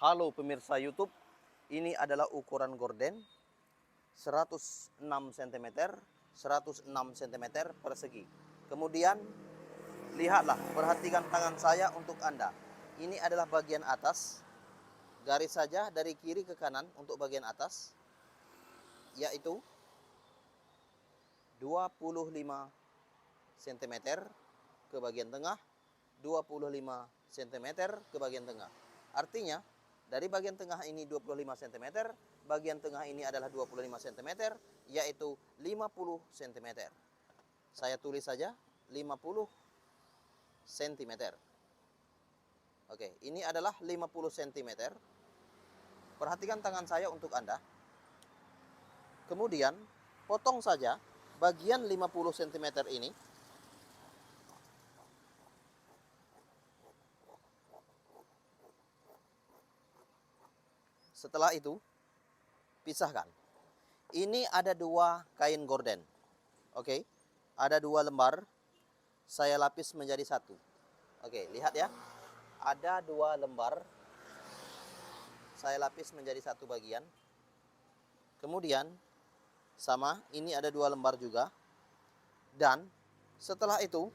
Halo pemirsa YouTube, ini adalah ukuran gorden 106 cm, 106 cm persegi. Kemudian lihatlah, perhatikan tangan saya untuk Anda. Ini adalah bagian atas, garis saja dari kiri ke kanan untuk bagian atas, yaitu 25 cm ke bagian tengah, 25 cm ke bagian tengah. Artinya, dari bagian tengah ini 25 cm, bagian tengah ini adalah 25 cm, yaitu 50 cm. Saya tulis saja 50 cm. Oke, ini adalah 50 cm. Perhatikan tangan saya untuk Anda. Kemudian, potong saja bagian 50 cm ini. Setelah itu, pisahkan. Ini ada dua kain gorden. Oke, ada dua lembar. Saya lapis menjadi satu. Oke, lihat ya. Ada dua lembar. Saya lapis menjadi satu bagian. Kemudian, sama, ini ada dua lembar juga. Dan, setelah itu,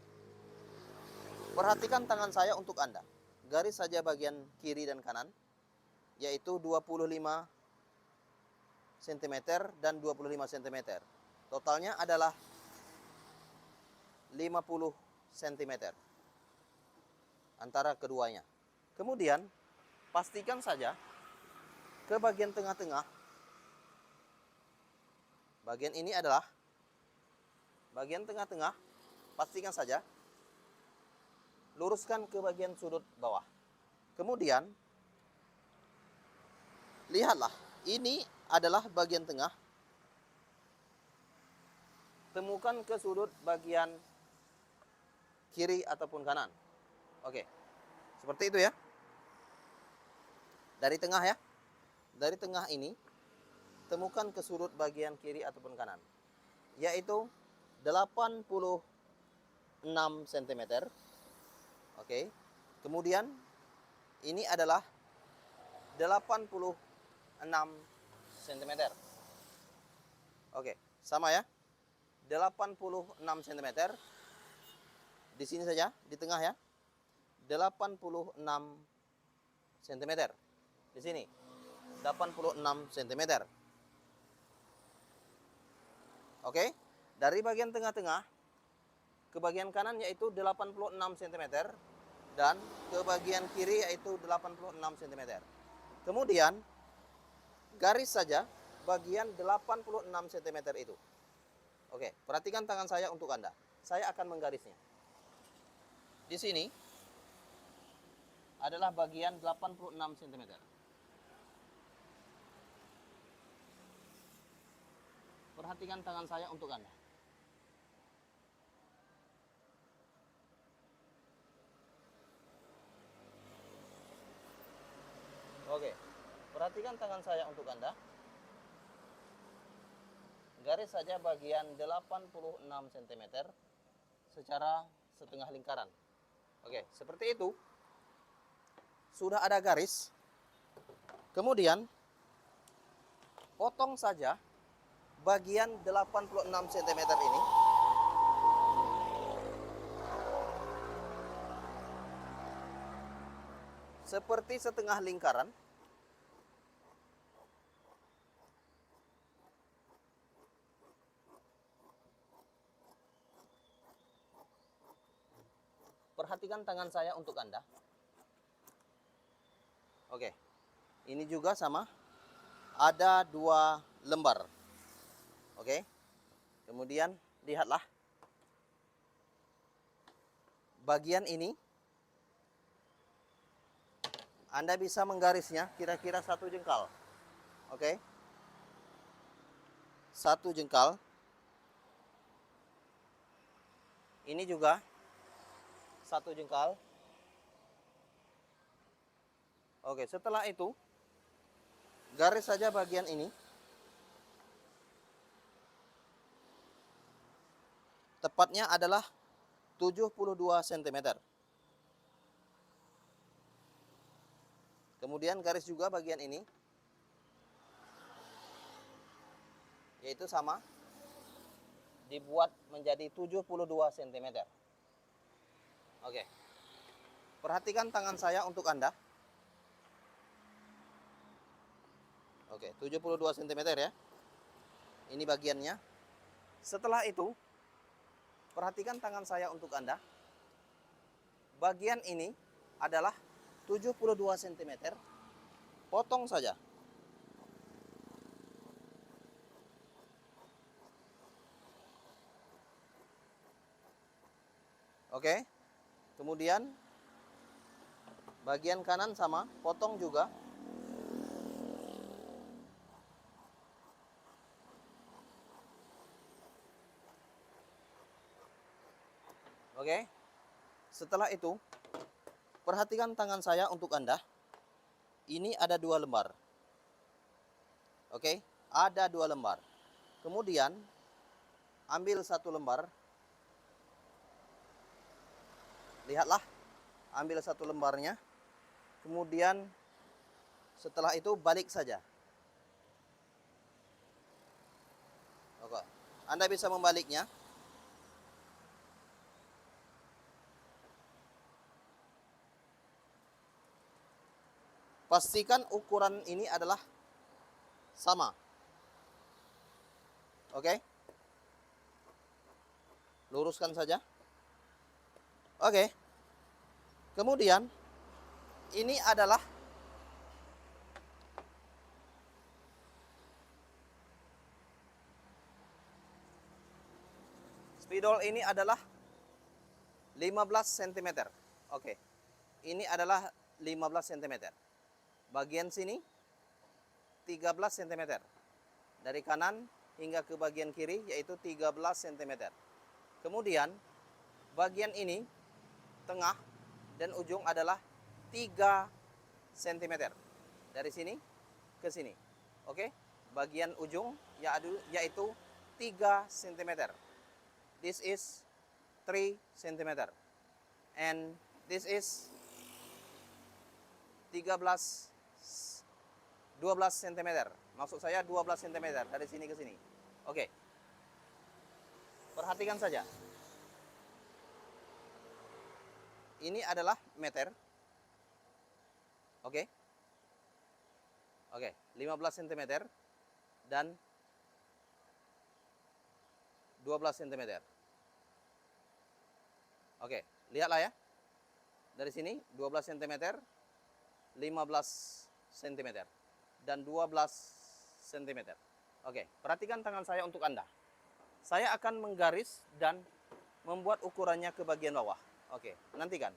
perhatikan tangan saya untuk Anda. Garis saja bagian kiri dan kanan, yaitu 25 cm dan 25 cm. Totalnya adalah 50 cm antara keduanya. Kemudian, pastikan saja ke bagian tengah-tengah. Bagian ini adalah bagian tengah-tengah. Pastikan saja. Luruskan ke bagian sudut bawah. Kemudian, lihatlah, ini adalah bagian tengah. Temukan ke sudut bagian kiri ataupun kanan. Oke, seperti itu ya. Dari tengah ya. Dari tengah ini, temukan ke sudut bagian kiri ataupun kanan, yaitu 86 cm. Oke. Kemudian ini adalah 86 cm. Oke, sama ya. 86 cm. Di sini saja, di tengah ya. 86 cm. Di sini 86 cm. Oke. Dari bagian tengah-tengah ke bagian kanan yaitu 86 cm dan ke bagian kiri yaitu 86 cm. Kemudian garis saja bagian 86 cm itu. Oke, perhatikan tangan saya untuk Anda. Saya akan menggarisnya. Di sini adalah bagian 86 cm. Perhatikan tangan saya untuk Anda. Oke, perhatikan tangan saya untuk Anda. Garis saja bagian 86 cm secara setengah lingkaran. Oke, seperti itu. Sudah ada garis. Kemudian, potong saja bagian 86 cm ini. Seperti setengah lingkaran. Perhatikan tangan saya untuk Anda. Oke, ini juga sama. Ada dua lembar. Oke, kemudian lihatlah. Bagian ini, Anda bisa menggarisnya kira-kira 1 jengkal. Oke, 1 jengkal. Ini juga 1 jengkal. Oke, setelah itu garis saja bagian ini. Tepatnya adalah 72 cm. Kemudian garis juga bagian ini, yaitu sama, dibuat menjadi 72 cm. Oke. Perhatikan tangan saya untuk Anda. Oke, 72 cm ya. Ini bagiannya. Setelah itu, perhatikan tangan saya untuk Anda. Bagian ini adalah 72 cm. Potong saja. Oke. Kemudian bagian kanan sama, potong juga. Oke. Setelah itu, perhatikan tangan saya untuk Anda. Ini ada 2 lembar. Oke, ada 2 lembar. Kemudian ambil 1 lembar. Lihatlah, ambil 1 lembarnya. Kemudian setelah itu balik saja. Oke. Anda bisa membaliknya. Pastikan ukuran ini adalah sama. Oke. Luruskan saja. Oke. Kemudian ini adalah spidol, ini adalah 15 cm. Oke. Ini adalah 15 cm. Bagian sini 13 cm. Dari kanan hingga ke bagian kiri yaitu 13 cm. Kemudian bagian ini tengah dan ujung adalah 3 cm. Dari sini ke sini. Oke? Bagian ujung yaitu 3 cm. This is 3 cm. And this is 12 cm. Maksud saya 12 cm dari sini ke sini. Oke. Perhatikan saja. Ini adalah meter. Oke. Oke, 15 cm dan 12 cm. Oke, lihatlah ya. Dari sini 12 cm, 15 cm dan 12 cm. Oke, perhatikan tangan saya untuk Anda. Saya akan menggaris dan membuat ukurannya ke bagian bawah. Oke, nantikan.